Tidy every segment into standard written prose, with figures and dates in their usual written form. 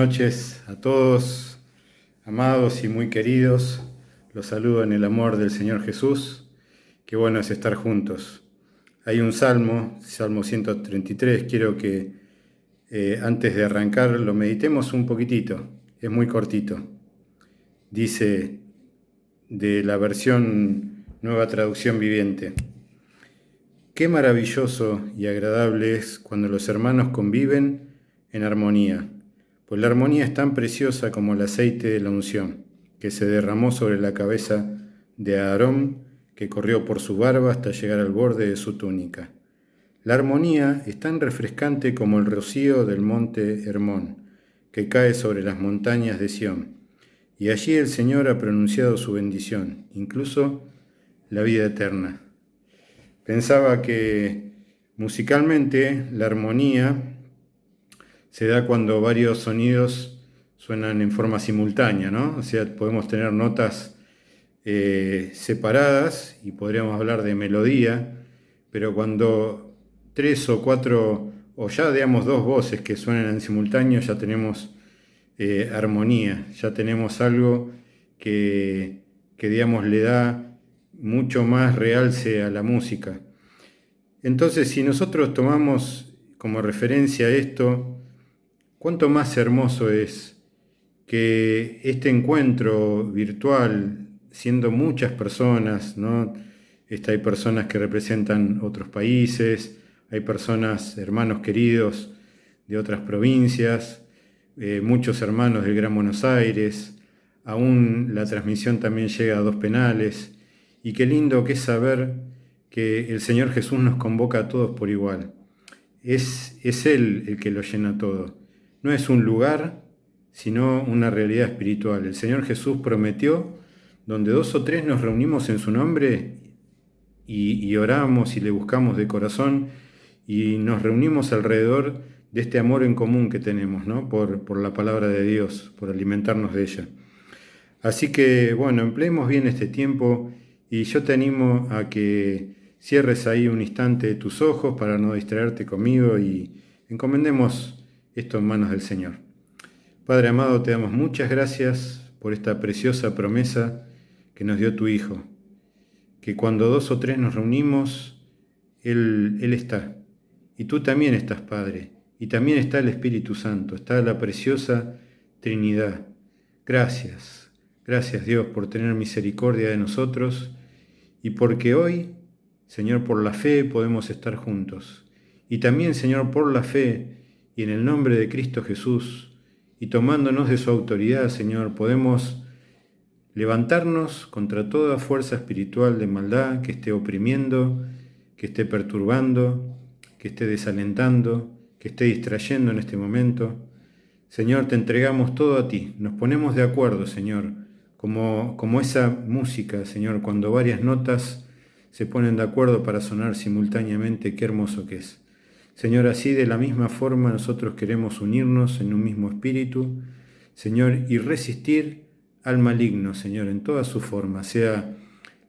noches a todos, amados y muy queridos. Los saludo en el amor del Señor Jesús. Qué bueno es estar juntos. Hay un salmo, Salmo 133. Quiero que antes de arrancar lo meditemos un poquitito. Es muy cortito. Dice de la versión Nueva Traducción Viviente: qué maravilloso y agradable es cuando los hermanos conviven en armonía, pues la armonía es tan preciosa como el aceite de la unción, que se derramó sobre la cabeza de Aarón, que corrió por su barba hasta llegar al borde de su túnica. La armonía es tan refrescante como el rocío del monte Hermón, que cae sobre las montañas de Sión. Y allí el Señor ha pronunciado su bendición, incluso la vida eterna. Pensaba que musicalmente la armonía se da cuando varios sonidos suenan en forma simultánea, ¿no? O sea, podemos tener notas separadas y podríamos hablar de melodía, pero cuando tres o cuatro, o ya digamos dos voces que suenan en simultáneo, ya tenemos armonía, ya tenemos algo que digamos le da mucho más realce a la música. Entonces, si nosotros tomamos como referencia esto, cuánto más hermoso es que este encuentro virtual, siendo muchas personas, ¿no? Hay personas que representan otros países, hay personas, hermanos queridos de otras provincias, muchos hermanos del Gran Buenos Aires, aún la transmisión también llega a Dos Penales, y qué lindo que es saber que el Señor Jesús nos convoca a todos por igual. Es Él el que lo llena todo. No es un lugar, sino una realidad espiritual. El Señor Jesús prometió: donde dos o tres nos reunimos en su nombre y oramos y le buscamos de corazón y nos reunimos alrededor de este amor en común que tenemos, ¿no? Por la palabra de Dios, por alimentarnos de ella. Así que, bueno, empleemos bien este tiempo y yo te animo a que cierres ahí un instante tus ojos para no distraerte conmigo y encomendemos esto en manos del Señor. Padre amado, te damos muchas gracias por esta preciosa promesa que nos dio tu Hijo, que cuando dos o tres nos reunimos, Él está. Y tú también estás, Padre, y también está el Espíritu Santo, está la preciosa Trinidad. Gracias, gracias Dios por tener misericordia de nosotros y porque hoy, Señor, por la fe podemos estar juntos. Y también, Señor, por la fe y en el nombre de Cristo Jesús y tomándonos de su autoridad, Señor, podemos levantarnos contra toda fuerza espiritual de maldad que esté oprimiendo, que esté perturbando, que esté desalentando, que esté distrayendo en este momento. Señor, te entregamos todo a ti. Nos ponemos de acuerdo, Señor, como esa música, Señor, cuando varias notas se ponen de acuerdo para sonar simultáneamente. Qué hermoso que es. Señor, así de la misma forma nosotros queremos unirnos en un mismo espíritu, Señor, y resistir al maligno, Señor, en todas sus formas, sea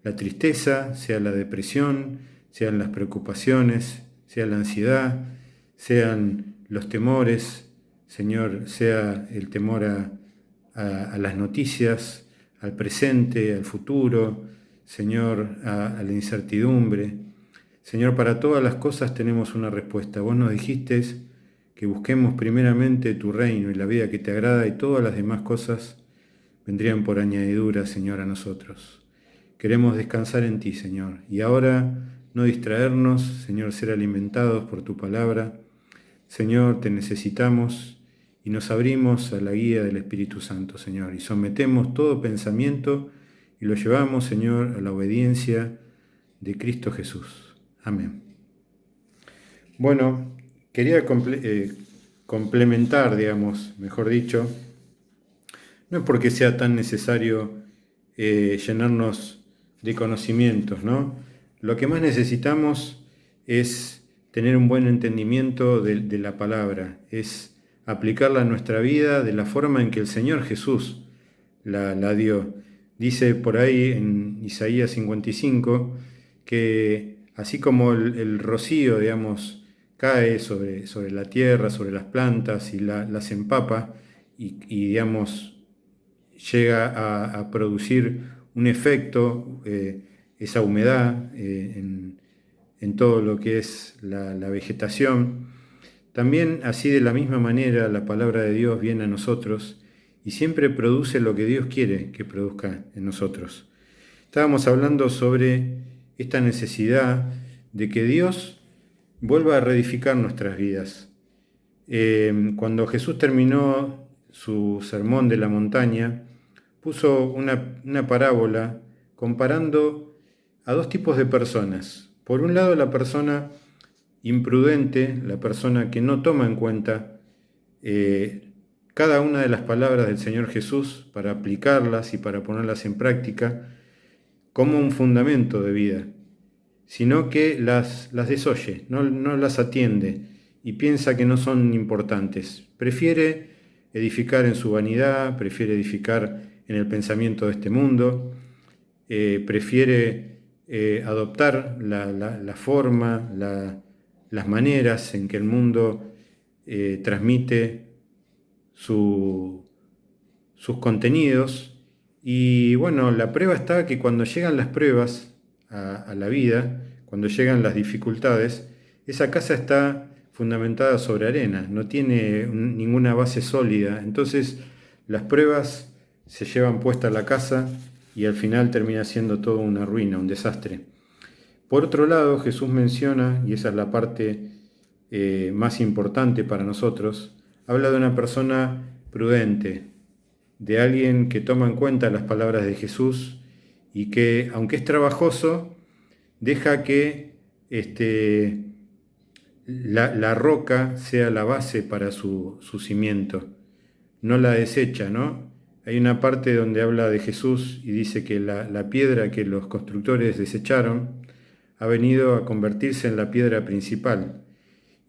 la tristeza, sea la depresión, sean las preocupaciones, sea la ansiedad, sean los temores, Señor, sea el temor a las noticias, al presente, al futuro, Señor, a la incertidumbre. Señor, para todas las cosas tenemos una respuesta. Vos nos dijiste que busquemos primeramente tu reino y la vida que te agrada y todas las demás cosas vendrían por añadidura, Señor, a nosotros. Queremos descansar en ti, Señor, y ahora no distraernos, Señor, ser alimentados por tu palabra. Señor, te necesitamos y nos abrimos a la guía del Espíritu Santo, Señor, y sometemos todo pensamiento y lo llevamos, Señor, a la obediencia de Cristo Jesús. Amén. Bueno, quería complementar, digamos, mejor dicho, no es porque sea tan necesario llenarnos de conocimientos, ¿no? Lo que más necesitamos es tener un buen entendimiento de la palabra, es aplicarla a nuestra vida de la forma en que el Señor Jesús la dio. Dice por ahí en Isaías 55 que así como el rocío, digamos, cae sobre la tierra, sobre las plantas y las empapa, digamos, llega a producir un efecto, esa humedad en todo lo que es la vegetación. También así de la misma manera la palabra de Dios viene a nosotros y siempre produce lo que Dios quiere que produzca en nosotros. Estábamos hablando sobre esta necesidad de que Dios vuelva a reedificar nuestras vidas. Cuando Jesús terminó su sermón de la montaña, puso una parábola comparando a dos tipos de personas. Por un lado, la persona imprudente, la persona que no toma en cuenta cada una de las palabras del Señor Jesús para aplicarlas y para ponerlas en práctica como un fundamento de vida, sino que las desoye, no las atiende y piensa que no son importantes. Prefiere edificar en su vanidad, prefiere edificar en el pensamiento de este mundo, prefiere adoptar la forma, las maneras en que el mundo transmite sus contenidos. Y bueno, la prueba está que cuando llegan las pruebas a la vida, cuando llegan las dificultades, esa casa está fundamentada sobre arena, no tiene ninguna base sólida. Entonces las pruebas se llevan puesta la casa y al final termina siendo todo una ruina, un desastre. Por otro lado, Jesús menciona, y esa es la parte más importante para nosotros, habla de una persona prudente, de alguien que toma en cuenta las palabras de Jesús y que, aunque es trabajoso, deja que la roca sea la base para su cimiento, no la desecha, ¿no? Hay una parte donde habla de Jesús y dice que la piedra que los constructores desecharon ha venido a convertirse en la piedra principal.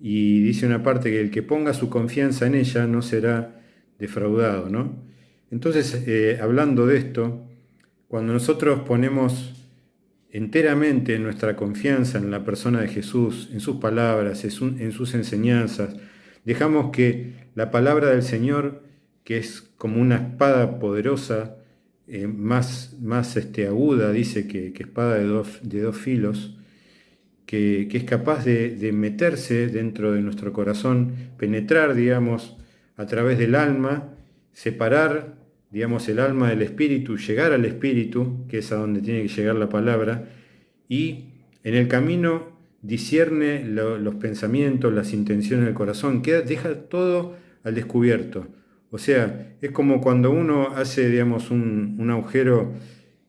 Y dice una parte que el que ponga su confianza en ella no será defraudado, ¿no? Entonces, hablando de esto, cuando nosotros ponemos enteramente nuestra confianza en la persona de Jesús, en sus palabras, en sus enseñanzas, dejamos que la palabra del Señor, que es como una espada poderosa, más aguda, dice que espada de dos filos, que es capaz de meterse dentro de nuestro corazón, penetrar, digamos, a través del alma, separar, digamos, el alma del espíritu, llegar al espíritu, que es a donde tiene que llegar la palabra, y en el camino discierne los pensamientos, las intenciones del corazón, deja todo al descubierto. O sea, es como cuando uno hace, digamos, un agujero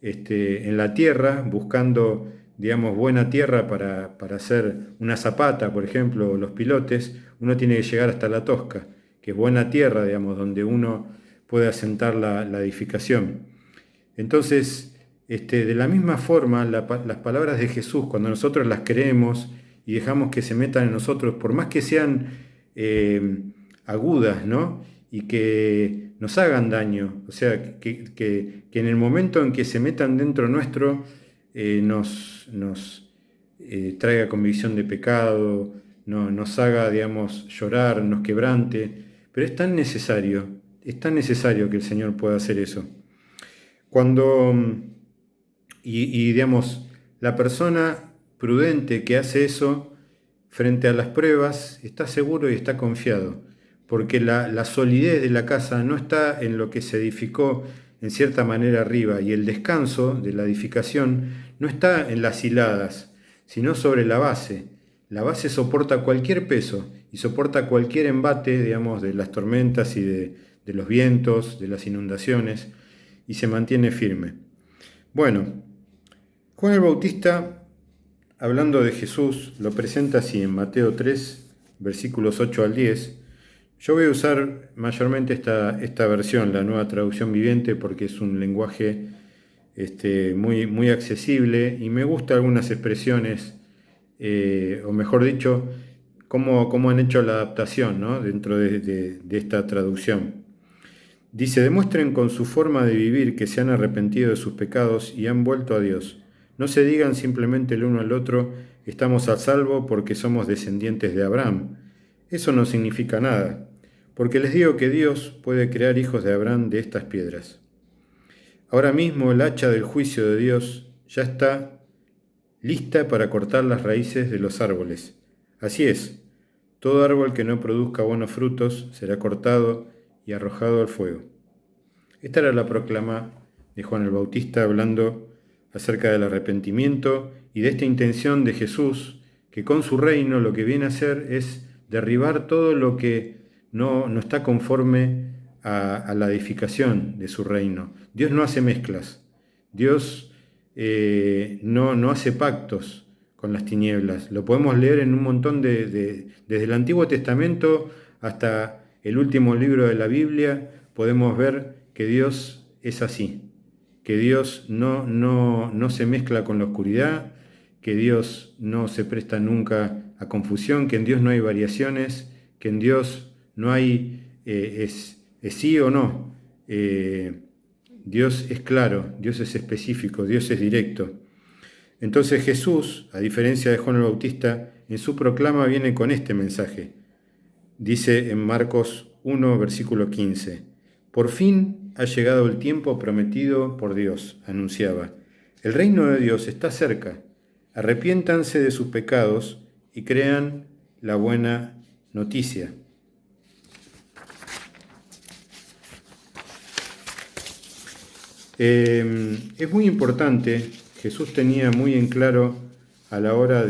en la tierra, buscando, digamos, buena tierra para hacer una zapata, por ejemplo, o los pilotes. Uno tiene que llegar hasta la tosca, que es buena tierra, digamos, donde uno puede asentar la edificación. Entonces, de la misma forma, las palabras de Jesús, cuando nosotros las creemos y dejamos que se metan en nosotros, por más que sean agudas, ¿no? Y que nos hagan daño, o sea, que en el momento en que se metan dentro nuestro, nos traiga convicción de pecado, nos haga, digamos, llorar, nos quebrante, pero es tan necesario que el Señor pueda hacer eso. Digamos, la persona prudente que hace eso frente a las pruebas está seguro y está confiado, porque la solidez de la casa no está en lo que se edificó en cierta manera arriba, y el descanso de la edificación no está en las hiladas, sino sobre la base. La base soporta cualquier peso y soporta cualquier embate, digamos, de las tormentas y de los vientos, de las inundaciones, y se mantiene firme. Bueno, Juan el Bautista, hablando de Jesús, lo presenta así en Mateo 3, versículos 8 al 10. Yo voy a usar mayormente esta versión, la Nueva Traducción Viviente, porque es un lenguaje muy, muy accesible y me gustan algunas expresiones, o mejor dicho, cómo han hecho la adaptación, ¿no? Dentro de esta traducción. Dice: demuestren con su forma de vivir que se han arrepentido de sus pecados y han vuelto a Dios. No se digan simplemente el uno al otro: estamos a salvo porque somos descendientes de Abraham. Eso no significa nada. porque les digo que Dios puede crear hijos de Abraham de estas piedras. Ahora mismo el hacha del juicio de Dios ya está lista para cortar las raíces de los árboles. Así es, todo árbol que no produzca buenos frutos será cortado y arrojado al fuego. Esta era la proclama de Juan el Bautista hablando acerca del arrepentimiento y de esta intención de Jesús, que con su reino lo que viene a hacer es derribar todo lo que no está conforme a la edificación de su reino. Dios no hace mezclas, Dios no hace pactos con las tinieblas. Lo podemos leer en un montón desde el Antiguo Testamento hasta el último libro de la Biblia, podemos ver que Dios es así, que Dios no se mezcla con la oscuridad, que Dios no se presta nunca a confusión, que en Dios no hay variaciones, que en Dios no hay es sí o no. Dios es claro, Dios es específico, Dios es directo. Entonces Jesús, a diferencia de Juan el Bautista, en su proclama viene con este mensaje. Dice en Marcos 1, versículo 15, por fin ha llegado el tiempo prometido por Dios, anunciaba. El reino de Dios está cerca. Arrepiéntanse de sus pecados y crean la buena noticia. Es muy importante, Jesús tenía muy en claro a la hora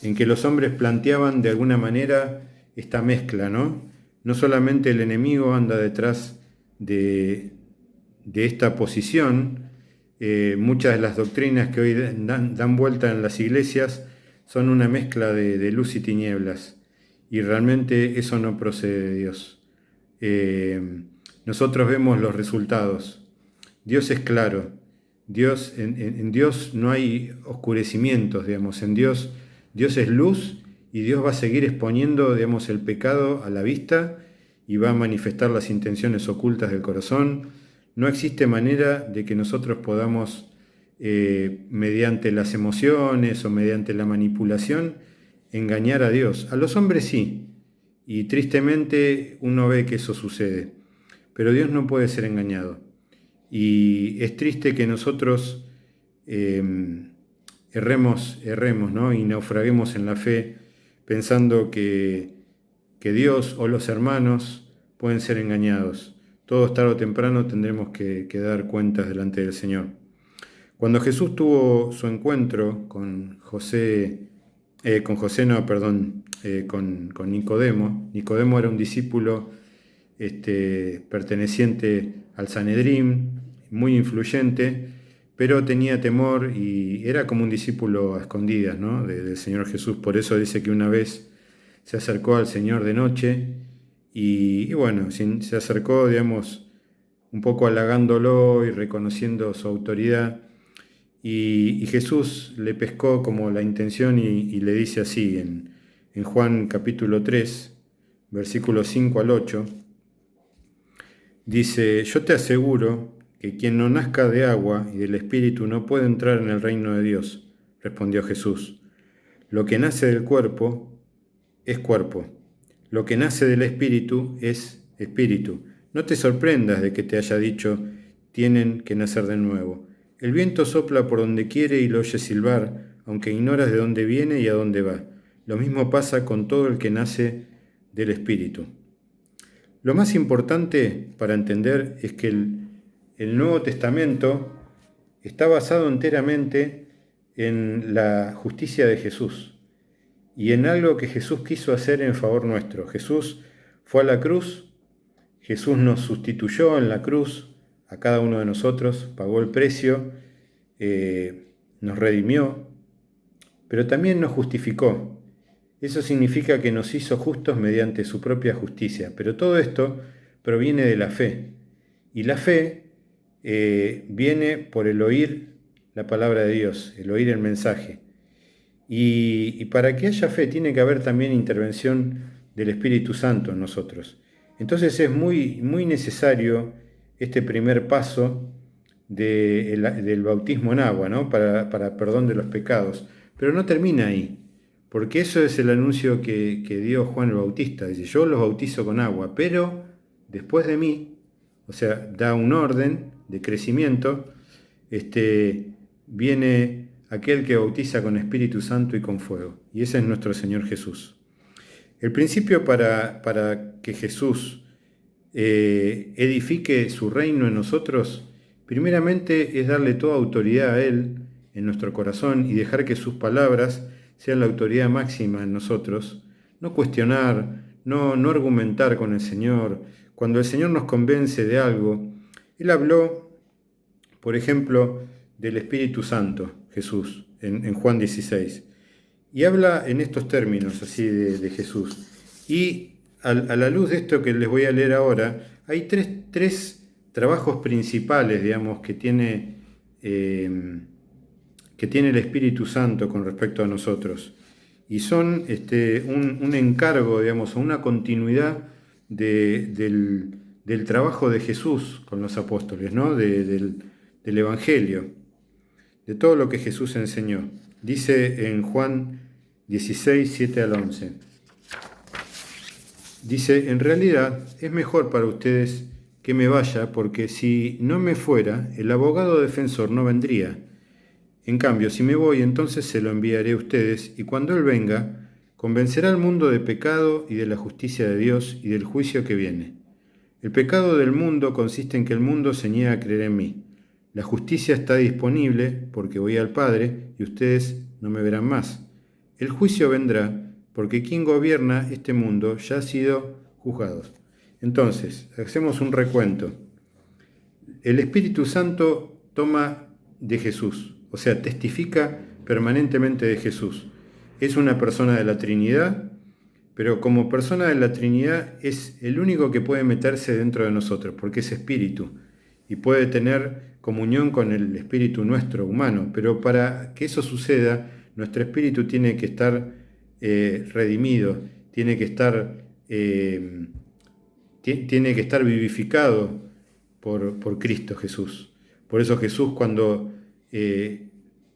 en que los hombres planteaban de alguna manera esta mezcla, ¿no? No solamente el enemigo anda detrás de esta posición, muchas de las doctrinas que hoy dan vuelta en las iglesias son una mezcla de luz y tinieblas, y realmente eso no procede de Dios. Nosotros vemos los resultados. Dios es claro. En Dios no hay oscurecimientos, digamos. En Dios es luz y Dios va a seguir exponiendo, digamos, el pecado a la vista y va a manifestar las intenciones ocultas del corazón. No existe manera de que nosotros podamos, mediante las emociones o mediante la manipulación, engañar a Dios. A los hombres sí, y tristemente uno ve que eso sucede. Pero Dios no puede ser engañado. Y es triste que nosotros erremos, ¿no? Y naufraguemos en la fe pensando que Dios o los hermanos pueden ser engañados. Todos tarde o temprano tendremos que dar cuentas delante del Señor. Cuando Jesús tuvo su encuentro con Nicodemo. Nicodemo era un discípulo perteneciente al Sanedrín, muy influyente, pero tenía temor y era como un discípulo a escondidas, ¿no? del Señor Jesús. Por eso dice que una vez se acercó al Señor de noche y bueno, se acercó, digamos, un poco halagándolo y reconociendo su autoridad. Y Jesús le pescó como la intención y le dice así en Juan capítulo 3, versículos 5 al 8, dice, yo te aseguro que quien no nazca de agua y del Espíritu no puede entrar en el reino de Dios, respondió Jesús. Lo que nace del cuerpo es cuerpo, lo que nace del Espíritu es espíritu. No te sorprendas de que te haya dicho, tienen que nacer de nuevo. El viento sopla por donde quiere y lo oyes silbar, aunque ignoras de dónde viene y a dónde va. Lo mismo pasa con todo el que nace del Espíritu. Lo más importante para entender es que el Nuevo Testamento está basado enteramente en la justicia de Jesús y en algo que Jesús quiso hacer en favor nuestro. Jesús fue a la cruz, Jesús nos sustituyó en la cruz a cada uno de nosotros, pagó el precio, nos redimió, pero también nos justificó. Eso significa que nos hizo justos mediante su propia justicia, pero todo esto proviene de la fe. Y la fe viene por el oír la palabra de Dios, el oír el mensaje. Y para que haya fe tiene que haber también intervención del Espíritu Santo en nosotros. Entonces es muy, muy necesario este primer paso del bautismo en agua, ¿no? para perdón de los pecados. Pero no termina ahí, porque eso es el anuncio que dio Juan el Bautista. Dice, yo los bautizo con agua, pero después de mí, o sea, da un orden de crecimiento, viene aquel que bautiza con Espíritu Santo y con fuego. Y ese es nuestro Señor Jesús. El principio para que Jesús edifique su reino en nosotros, primeramente es darle toda autoridad a Él en nuestro corazón y dejar que sus palabras sean la autoridad máxima en nosotros. No cuestionar, no argumentar con el Señor. Cuando el Señor nos convence de algo, Él habló, por ejemplo, del Espíritu Santo, Jesús, en Juan 16. Y habla en estos términos así de Jesús. Y a la luz de esto que les voy a leer ahora, hay tres trabajos principales, digamos, que tiene el Espíritu Santo con respecto a nosotros. Y son un encargo, digamos, o una continuidad del trabajo de Jesús con los apóstoles, ¿no? Del Evangelio, de todo lo que Jesús enseñó. Dice en Juan 16, 7 al 11. Dice, en realidad es mejor para ustedes que me vaya, porque si no me fuera, el abogado defensor no vendría. En cambio, si me voy, entonces se lo enviaré a ustedes, y cuando Él venga, convencerá al mundo de pecado y de la justicia de Dios y del juicio que viene. El pecado del mundo consiste en que el mundo se niega a creer en mí. La justicia está disponible porque voy al Padre y ustedes no me verán más. El juicio vendrá porque quien gobierna este mundo ya ha sido juzgado. Entonces, hacemos un recuento. El Espíritu Santo toma de Jesús, o sea, testifica permanentemente de Jesús. Es una persona de la Trinidad, pero como persona de la Trinidad es el único que puede meterse dentro de nosotros, porque es espíritu y puede tener comunión con el espíritu nuestro humano. Pero para que eso suceda, nuestro espíritu tiene que estar redimido, tiene que estar vivificado por Cristo Jesús. Por eso Jesús cuando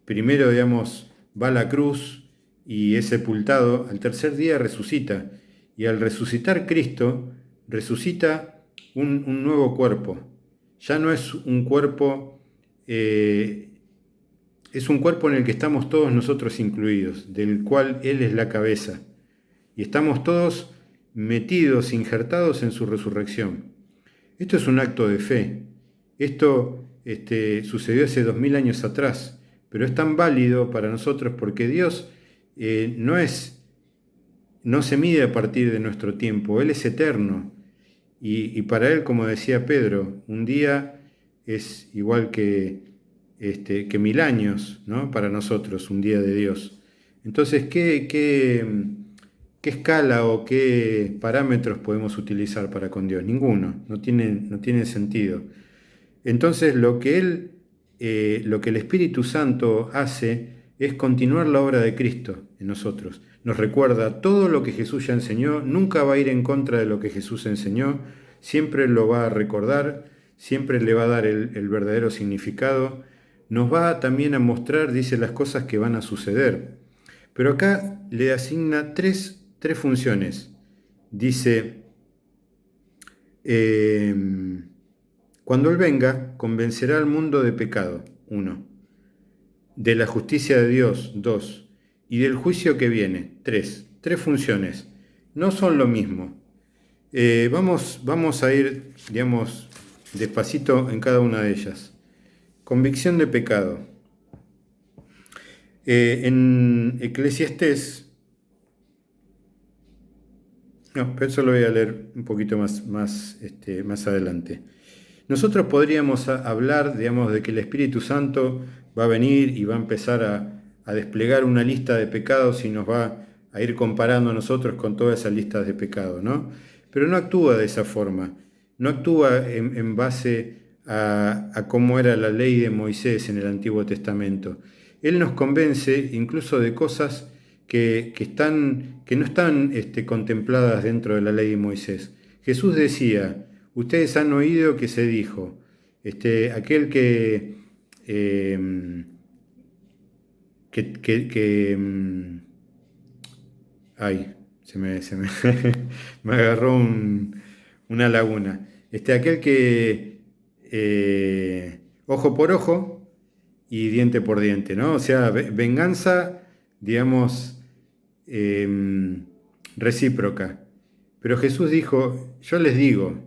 primero, digamos, va a la cruz y es sepultado, al tercer día resucita. Y al resucitar Cristo, resucita un nuevo cuerpo. Ya no es un cuerpo, es un cuerpo en el que estamos todos nosotros incluidos, del cual Él es la cabeza. Y estamos todos metidos, injertados en su resurrección. Esto es un acto de fe. Esto sucedió hace 2000 años atrás, pero es tan válido para nosotros porque Dios no se mide a partir de nuestro tiempo, Él es eterno. Y para Él, como decía Pedro, un día es igual que 1000 años, ¿no? Para nosotros, un día de Dios. Entonces, ¿qué escala o qué parámetros podemos utilizar para con Dios? Ninguno, no tiene sentido. Entonces lo que el Espíritu Santo hace es continuar la obra de Cristo en nosotros. Nos recuerda todo lo que Jesús ya enseñó, nunca va a ir en contra de lo que Jesús enseñó, siempre lo va a recordar, siempre le va a dar el verdadero significado. Nos va también a mostrar, dice, las cosas que van a suceder. Pero acá le asigna tres funciones. Dice, cuando Él venga, convencerá al mundo de pecado, 1, de la justicia de Dios, 2, y del juicio que viene, 3. Tres funciones. No son lo mismo. Vamos a ir, digamos, despacito en cada una de ellas. Convicción de pecado. En Eclesiastés, no, pero eso lo voy a leer un poquito más adelante. Nosotros podríamos hablar, digamos, de que el Espíritu Santo va a venir y va a empezar a desplegar una lista de pecados y nos va a ir comparando a nosotros con todas esas listas de pecados, ¿no? Pero no actúa de esa forma, no actúa en base a cómo era la ley de Moisés en el Antiguo Testamento. Él nos convence incluso de cosas que no están contempladas dentro de la ley de Moisés. Jesús decía, ustedes han oído que se dijo, aquel que Ay, me agarró una laguna. Aquel que ojo por ojo y diente por diente, ¿no? O sea, venganza, digamos, em, recíproca. Pero Jesús dijo, yo les digo.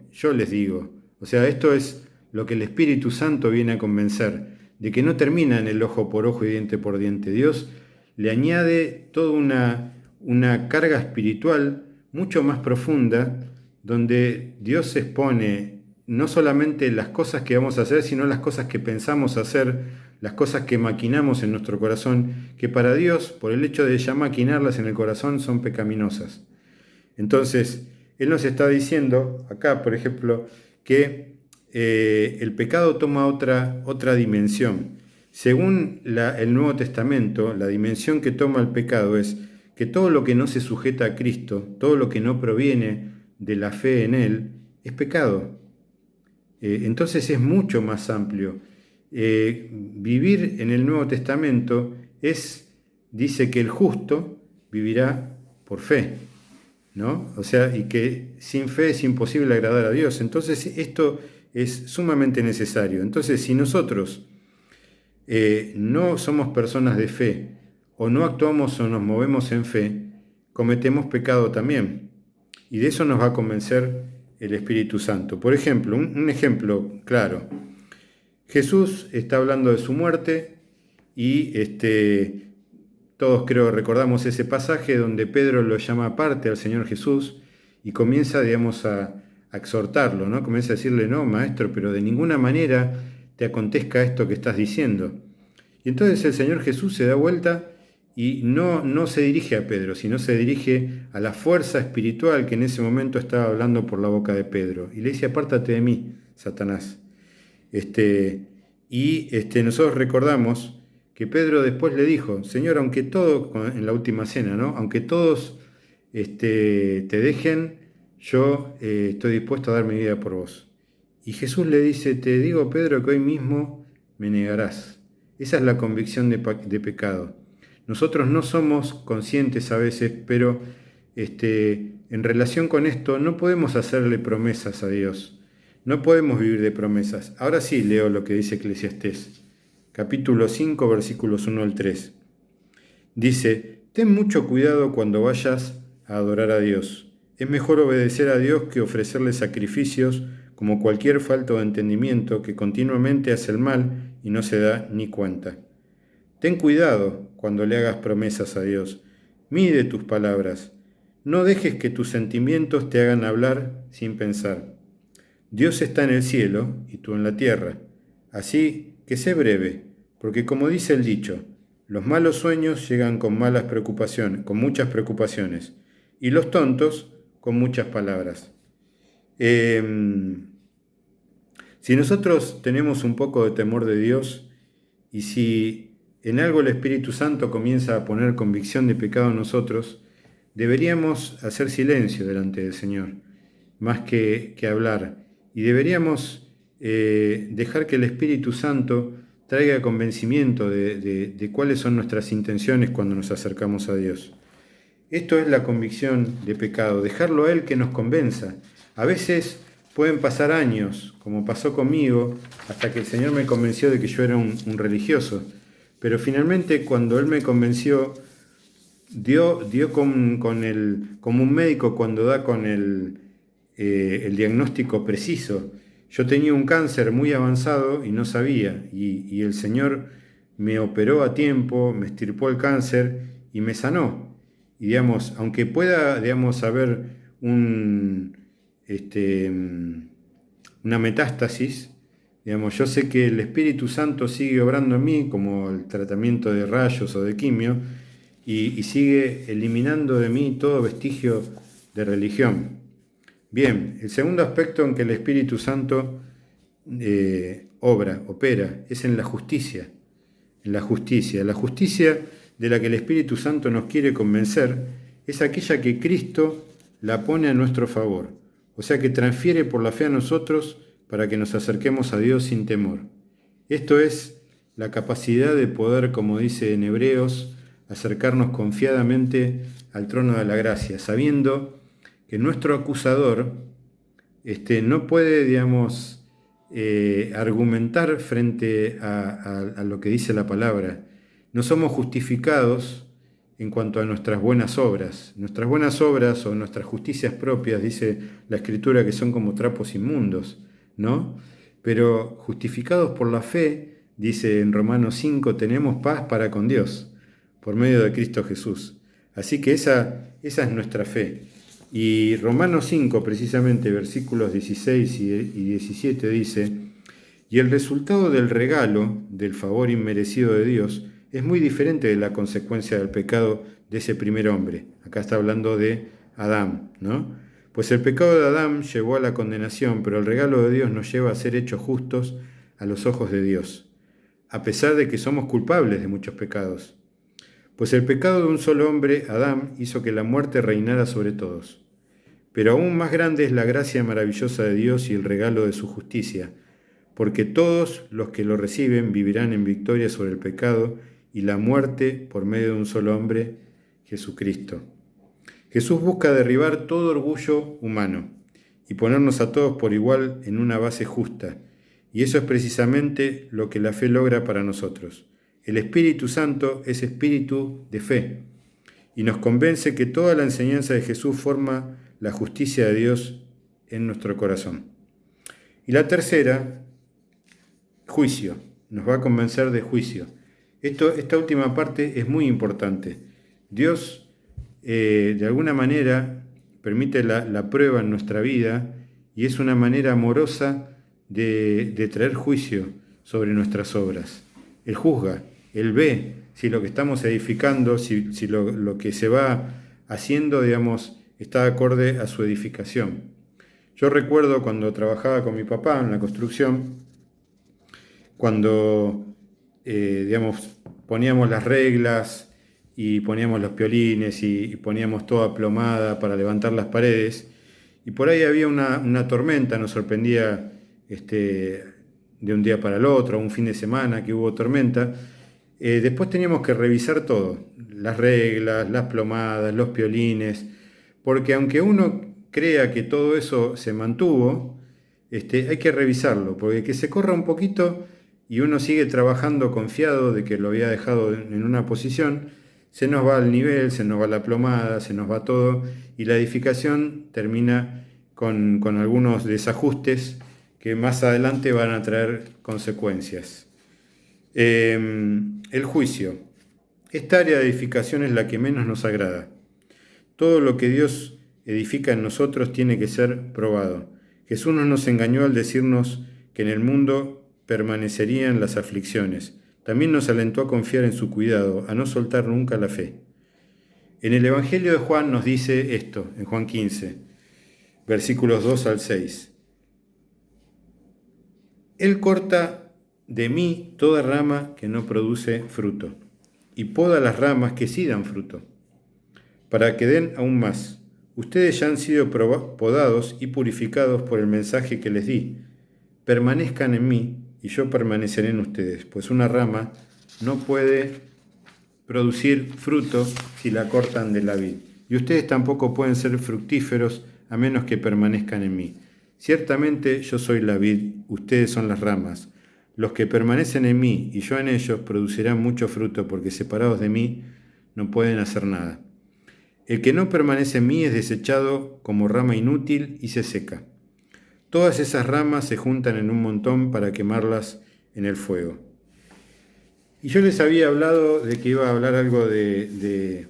O sea, esto es lo que el Espíritu Santo viene a convencer, de que no termina en el ojo por ojo y diente por diente. Dios le añade toda una carga espiritual mucho más profunda, donde Dios expone no solamente las cosas que vamos a hacer, sino las cosas que pensamos hacer, las cosas que maquinamos en nuestro corazón, que para Dios, por el hecho de ya maquinarlas en el corazón, son pecaminosas. Entonces, Él nos está diciendo acá, por ejemplo, que el pecado toma otra dimensión. Según el Nuevo Testamento, la dimensión que toma el pecado es que todo lo que no se sujeta a Cristo, todo lo que no proviene de la fe en Él, es pecado. Entonces es mucho más amplio. Vivir en el Nuevo Testamento dice que el justo vivirá por fe, ¿no? O sea, y que sin fe es imposible agradar a Dios. Entonces esto es sumamente necesario. Entonces, si nosotros no somos personas de fe, o no actuamos o nos movemos en fe, cometemos pecado también. Y de eso nos va a convencer el Espíritu Santo. Por ejemplo, un ejemplo claro. Jesús está hablando de su muerte y todos creo recordamos ese pasaje donde Pedro lo llama aparte al Señor Jesús y comienza, digamos, a exhortarlo, ¿no? Comienza a decirle, no, maestro, pero de ninguna manera te acontezca esto que estás diciendo. Y entonces el Señor Jesús se da vuelta y no se dirige a Pedro, sino se dirige a la fuerza espiritual que en ese momento estaba hablando por la boca de Pedro. Y le dice, apártate de mí, Satanás. Nosotros recordamos que Pedro después le dijo, Señor, aunque todos, en la última cena, ¿no? Aunque todos te dejen, yo estoy dispuesto a dar mi vida por vos. Y Jesús le dice, te digo, Pedro, que hoy mismo me negarás. Esa es la convicción de pecado. Nosotros no somos conscientes a veces, pero en relación con esto no podemos hacerle promesas a Dios. No podemos vivir de promesas. Ahora sí leo lo que dice Eclesiastés, capítulo 5, versículos 1 al 3. Dice, ten mucho cuidado cuando vayas a adorar a Dios. Es mejor obedecer a Dios que ofrecerle sacrificios como cualquier falto de entendimiento que continuamente hace el mal y no se da ni cuenta. Ten cuidado cuando le hagas promesas a Dios. Mide tus palabras. No dejes que tus sentimientos te hagan hablar sin pensar. Dios está en el cielo y tú en la tierra. Así que sé breve, porque como dice el dicho, los malos sueños llegan con malas preocupaciones, con muchas preocupaciones, y los tontos con muchas palabras. Si nosotros tenemos un poco de temor de Dios, y si en algo el Espíritu Santo comienza a poner convicción de pecado en nosotros, deberíamos hacer silencio delante del Señor, más que hablar. Y deberíamos dejar que el Espíritu Santo traiga convencimiento de cuáles son nuestras intenciones cuando nos acercamos a Dios. Esto es la convicción de pecado, dejarlo a Él que nos convenza. A veces pueden pasar años, como pasó conmigo, hasta que el Señor me convenció de que yo era un religioso. Pero finalmente cuando Él me convenció, dio como un médico cuando da con el diagnóstico preciso. Yo tenía un cáncer muy avanzado y no sabía, y el Señor me operó a tiempo, me extirpó el cáncer y me sanó. Y digamos, aunque pueda, digamos, haber una metástasis, digamos, yo sé que el Espíritu Santo sigue obrando en mí, como el tratamiento de rayos o de quimio, y sigue eliminando de mí todo vestigio de religión. Bien, el segundo aspecto en que el Espíritu Santo opera, es en la justicia. En la justicia. La justicia de la que el Espíritu Santo nos quiere convencer es aquella que Cristo la pone a nuestro favor. O sea, que transfiere por la fe a nosotros para que nos acerquemos a Dios sin temor. Esto es la capacidad de poder, como dice en Hebreos, acercarnos confiadamente al trono de la gracia, sabiendo que nuestro acusador no puede, digamos, argumentar frente a lo que dice la palabra. No somos justificados en cuanto a nuestras buenas obras. Nuestras buenas obras o nuestras justicias propias, dice la Escritura, que son como trapos inmundos, ¿no? Pero justificados por la fe, dice en Romanos 5, tenemos paz para con Dios, por medio de Cristo Jesús. Así que esa es nuestra fe. Y Romanos 5, precisamente, versículos 16 y 17 dice: y el resultado del regalo, del favor inmerecido de Dios, es muy diferente de la consecuencia del pecado de ese primer hombre. Acá está hablando de Adán, ¿no? Pues el pecado de Adán llevó a la condenación, pero el regalo de Dios nos lleva a ser hechos justos a los ojos de Dios, a pesar de que somos culpables de muchos pecados. Pues el pecado de un solo hombre, Adán, hizo que la muerte reinara sobre todos. Pero aún más grande es la gracia maravillosa de Dios y el regalo de su justicia, porque todos los que lo reciben vivirán en victoria sobre el pecado y la muerte por medio de un solo hombre, Jesucristo. Jesús busca derribar todo orgullo humano y ponernos a todos por igual en una base justa, y eso es precisamente lo que la fe logra para nosotros. El Espíritu Santo es espíritu de fe y nos convence que toda la enseñanza de Jesús forma la justicia de Dios en nuestro corazón. Y la tercera, juicio. Nos va a convencer de juicio. Esta última parte es muy importante. Dios, de alguna manera, permite la prueba en nuestra vida y es una manera amorosa de traer juicio sobre nuestras obras. Él juzga, Él ve si lo que estamos edificando, si lo que se va haciendo, digamos, está acorde a su edificación. Yo recuerdo cuando trabajaba con mi papá en la construcción, cuando, digamos, poníamos las reglas y poníamos los piolines y poníamos toda plomada para levantar las paredes, y por ahí había una tormenta, nos sorprendía de un día para el otro, un fin de semana que hubo tormenta. Después teníamos que revisar todo, las reglas, las plomadas, los piolines, porque aunque uno crea que todo eso se mantuvo, hay que revisarlo, porque que se corra un poquito y uno sigue trabajando confiado de que lo había dejado en una posición, se nos va el nivel, se nos va la plomada, se nos va todo, y la edificación termina con algunos desajustes que más adelante van a traer consecuencias. El juicio. Esta área de edificación es la que menos nos agrada. Todo lo que Dios edifica en nosotros tiene que ser probado. Jesús no nos engañó al decirnos que en el mundo permanecerían las aflicciones. También nos alentó a confiar en su cuidado, a no soltar nunca la fe. En el Evangelio de Juan nos dice esto, en Juan 15, versículos 2 al 6. Él corta de mí toda rama que no produce fruto, y poda las ramas que sí dan fruto, para que den aún más. Ustedes ya han sido podados y purificados por el mensaje que les di. Permanezcan en mí, y yo permaneceré en ustedes, pues una rama no puede producir fruto si la cortan de la vid. Y ustedes tampoco pueden ser fructíferos a menos que permanezcan en mí. Ciertamente yo soy la vid, ustedes son las ramas. Los que permanecen en mí y yo en ellos producirán mucho fruto, porque separados de mí no pueden hacer nada. El que no permanece en mí es desechado como rama inútil y se seca. Todas esas ramas se juntan en un montón para quemarlas en el fuego. Y yo les había hablado de que iba a hablar algo del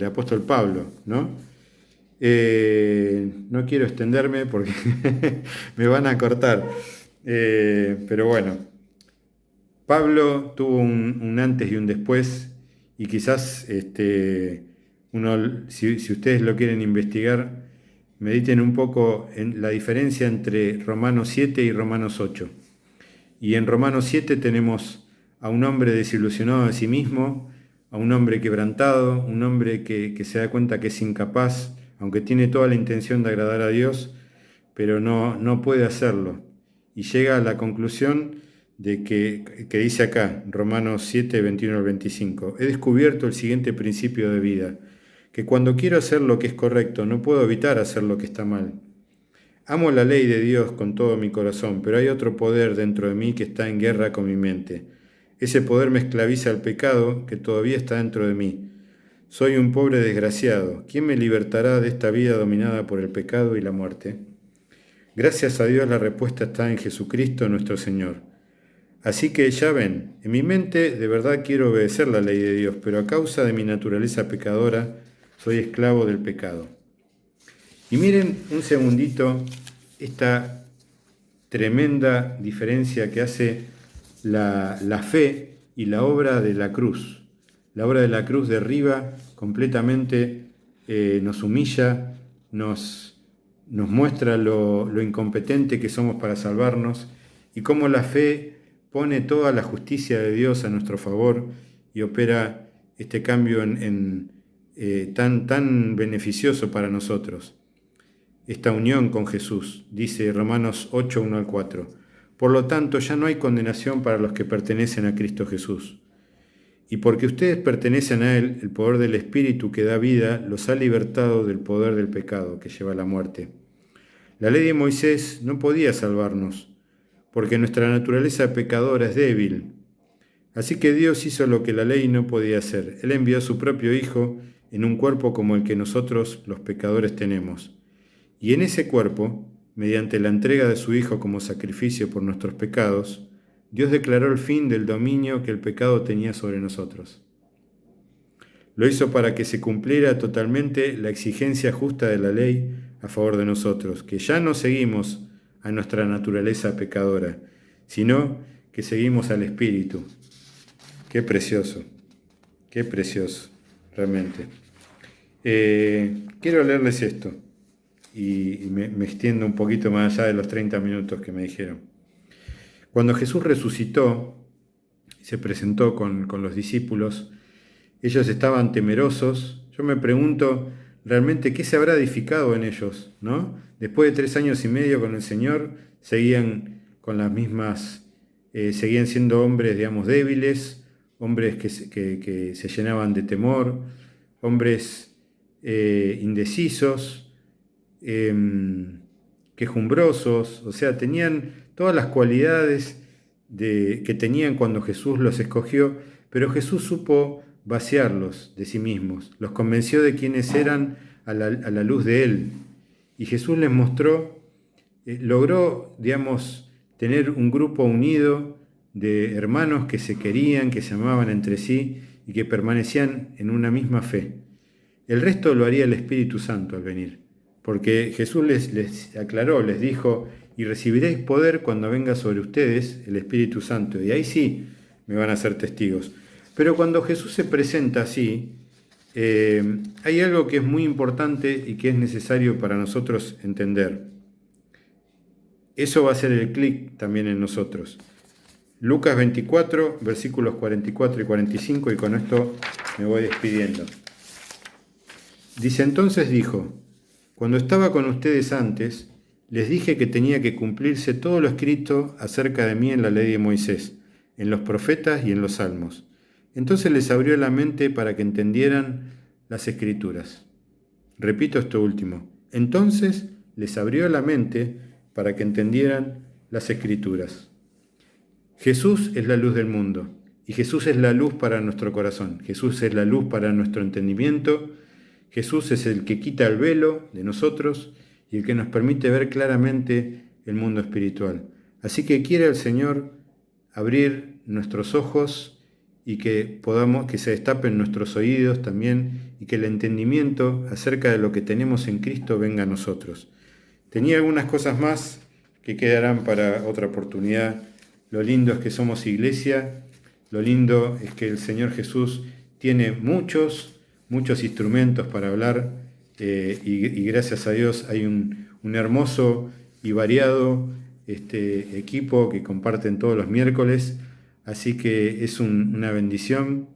apóstol Pablo, ¿no? No quiero extenderme porque me van a cortar. Pero bueno, Pablo tuvo un antes y un después, y quizás si ustedes lo quieren investigar, mediten un poco en la diferencia entre Romanos 7 y Romanos 8. Y en Romanos 7 tenemos a un hombre desilusionado de sí mismo, a un hombre quebrantado, un hombre que se da cuenta que es incapaz, aunque tiene toda la intención de agradar a Dios, pero no puede hacerlo. Y llega a la conclusión que dice acá, Romanos 7, 21 al 25. He descubierto el siguiente principio de vida, que cuando quiero hacer lo que es correcto, no puedo evitar hacer lo que está mal. Amo la ley de Dios con todo mi corazón, pero hay otro poder dentro de mí que está en guerra con mi mente. Ese poder me esclaviza al pecado que todavía está dentro de mí. Soy un pobre desgraciado. ¿Quién me libertará de esta vida dominada por el pecado y la muerte? Gracias a Dios la respuesta está en Jesucristo nuestro Señor. Así que ya ven, en mi mente de verdad quiero obedecer la ley de Dios, pero a causa de mi naturaleza pecadora soy esclavo del pecado. Y miren un segundito esta tremenda diferencia que hace la fe y la obra de la cruz. La obra de la cruz derriba completamente, nos humilla, nos muestra lo incompetente que somos para salvarnos y cómo la fe pone toda la justicia de Dios a nuestro favor y opera este cambio tan beneficioso para nosotros. Esta unión con Jesús, dice Romanos 8, 1 al 4. Por lo tanto, ya no hay condenación para los que pertenecen a Cristo Jesús. Y porque ustedes pertenecen a Él, el poder del Espíritu que da vida los ha libertado del poder del pecado que lleva a la muerte. La ley de Moisés no podía salvarnos, porque nuestra naturaleza pecadora es débil. Así que Dios hizo lo que la ley no podía hacer. Él envió a su propio Hijo en un cuerpo como el que nosotros, los pecadores, tenemos. Y en ese cuerpo, mediante la entrega de su Hijo como sacrificio por nuestros pecados, Dios declaró el fin del dominio que el pecado tenía sobre nosotros. Lo hizo para que se cumpliera totalmente la exigencia justa de la ley a favor de nosotros, que ya no seguimos a nuestra naturaleza pecadora, sino que seguimos al Espíritu. Qué precioso, realmente. Quiero leerles esto. Y me extiendo un poquito más allá de los 30 minutos que me dijeron. Cuando Jesús resucitó y se presentó con los discípulos, ellos estaban temerosos. Yo me pregunto realmente qué se habrá edificado en ellos, ¿no? Después de 3 años y medio con el Señor, seguían con las mismas, seguían siendo hombres, digamos, débiles, hombres que se llenaban de temor, hombres indecisos, quejumbrosos, o sea, tenían todas las cualidades que tenían cuando Jesús los escogió, pero Jesús supo vaciarlos de sí mismos, los convenció de quiénes eran a la luz de Él. Y Jesús les mostró, logró, digamos, tener un grupo unido de hermanos que se querían, que se amaban entre sí y que permanecían en una misma fe. El resto lo haría el Espíritu Santo al venir. Porque Jesús les aclaró, les dijo, y recibiréis poder cuando venga sobre ustedes el Espíritu Santo. Y ahí sí me van a ser testigos. Pero cuando Jesús se presenta así, hay algo que es muy importante y que es necesario para nosotros entender. Eso va a ser el clic también en nosotros. Lucas 24, versículos 44 y 45, y con esto me voy despidiendo. Dice, entonces dijo, cuando estaba con ustedes antes, les dije que tenía que cumplirse todo lo escrito acerca de mí en la ley de Moisés, en los profetas y en los salmos. Entonces les abrió la mente para que entendieran las escrituras. Repito esto último. Entonces les abrió la mente para que entendieran las escrituras. Jesús es la luz del mundo y Jesús es la luz para nuestro corazón. Jesús es la luz para nuestro entendimiento. Jesús es el que quita el velo de nosotros y el que nos permite ver claramente el mundo espiritual. Así que quiere el Señor abrir nuestros ojos y que se destapen nuestros oídos también y que el entendimiento acerca de lo que tenemos en Cristo venga a nosotros. Tenía algunas cosas más que quedarán para otra oportunidad. Lo lindo es que somos iglesia, lo lindo es que el Señor Jesús tiene muchos instrumentos para hablar y gracias a Dios hay un hermoso y variado equipo que comparten todos los miércoles, así que es una bendición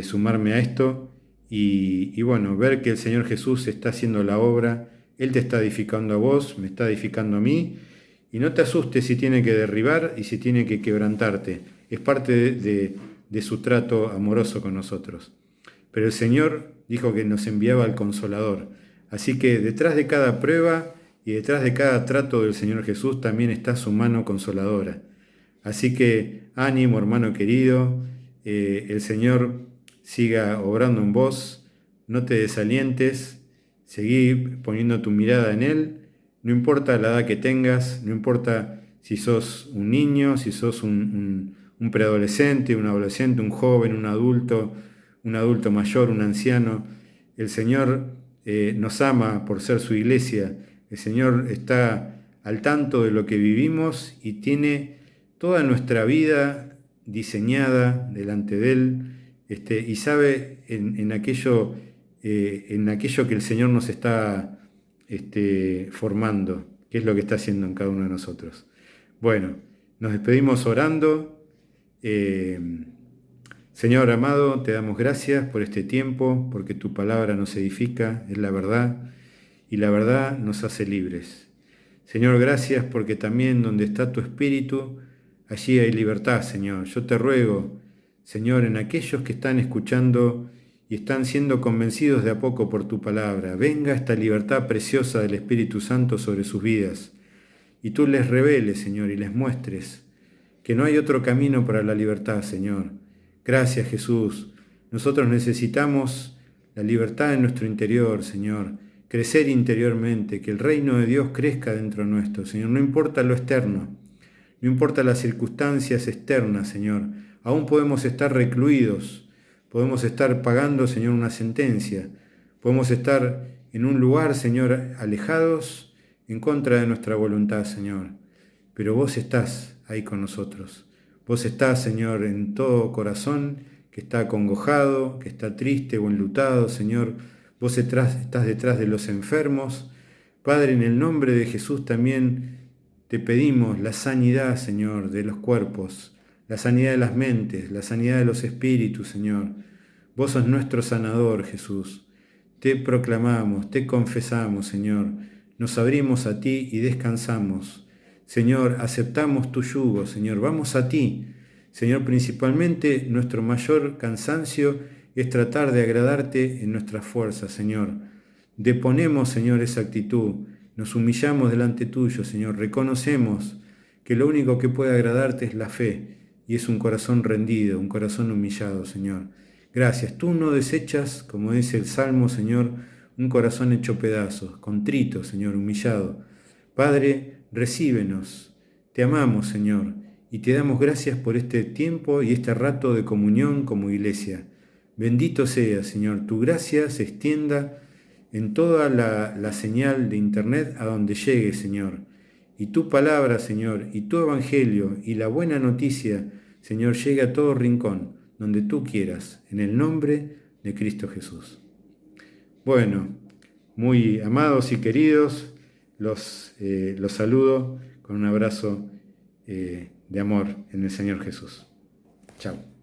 sumarme a esto y bueno, ver que el Señor Jesús está haciendo la obra, Él te está edificando a vos, me está edificando a mí Y no te asustes si tiene que derribar y si tiene que quebrantarte. Es parte de su trato amoroso con nosotros. Pero el Señor dijo que nos enviaba al Consolador. Así que detrás de cada prueba y detrás de cada trato del Señor Jesús también está su mano consoladora. Así que ánimo, hermano querido, el Señor siga obrando en vos, no te desalientes, seguí poniendo tu mirada en Él, no importa la edad que tengas, no importa si sos un niño, si sos un preadolescente, un adolescente, un joven, un adulto mayor, un anciano. El Señor nos ama por ser su iglesia, el Señor está al tanto de lo que vivimos y tiene toda nuestra vida diseñada delante de Él, y sabe en aquello que el Señor nos está formando, qué es lo que está haciendo en cada uno de nosotros. Bueno, nos despedimos orando. Señor amado, te damos gracias por este tiempo, porque tu palabra nos edifica, es la verdad, y la verdad nos hace libres. Señor, gracias porque también donde está tu Espíritu, allí hay libertad, Señor. Yo te ruego, Señor, en aquellos que están escuchando y están siendo convencidos de a poco por tu palabra, venga esta libertad preciosa del Espíritu Santo sobre sus vidas, y tú les reveles, Señor, y les muestres que no hay otro camino para la libertad, Señor. Gracias, Jesús. Nosotros necesitamos la libertad en nuestro interior, Señor. Crecer interiormente, que el reino de Dios crezca dentro nuestro, Señor. No importa lo externo, no importa las circunstancias externas, Señor. Aún podemos estar recluidos, podemos estar pagando, Señor, una sentencia. Podemos estar en un lugar, Señor, alejados en contra de nuestra voluntad, Señor. Pero vos estás ahí con nosotros. Vos estás, Señor, en todo corazón que está acongojado, que está triste o enlutado, Señor. Vos estás detrás de los enfermos. Padre, en el nombre de Jesús también te pedimos la sanidad, Señor, de los cuerpos, la sanidad de las mentes, la sanidad de los espíritus, Señor. Vos sos nuestro sanador, Jesús. Te proclamamos, te confesamos, Señor. Nos abrimos a ti y descansamos. Señor, aceptamos tu yugo, Señor. Vamos a ti. Señor, principalmente nuestro mayor cansancio es tratar de agradarte en nuestras fuerzas, Señor. Deponemos, Señor, esa actitud. Nos humillamos delante tuyo, Señor. Reconocemos que lo único que puede agradarte es la fe y es un corazón rendido, un corazón humillado, Señor. Gracias. Tú no desechas, como dice el Salmo, Señor, un corazón hecho pedazos, contrito, Señor, humillado. Padre, recíbenos. Te amamos, Señor, y te damos gracias por este tiempo y este rato de comunión como iglesia. Bendito sea, Señor. Tu gracia se extienda en toda la señal de internet a donde llegue, Señor. Y tu palabra, Señor, y tu evangelio y la buena noticia, Señor, llegue a todo rincón, donde tú quieras, en el nombre de Cristo Jesús. Bueno, muy amados y queridos, los saludo con un abrazo de amor en el Señor Jesús. Chao.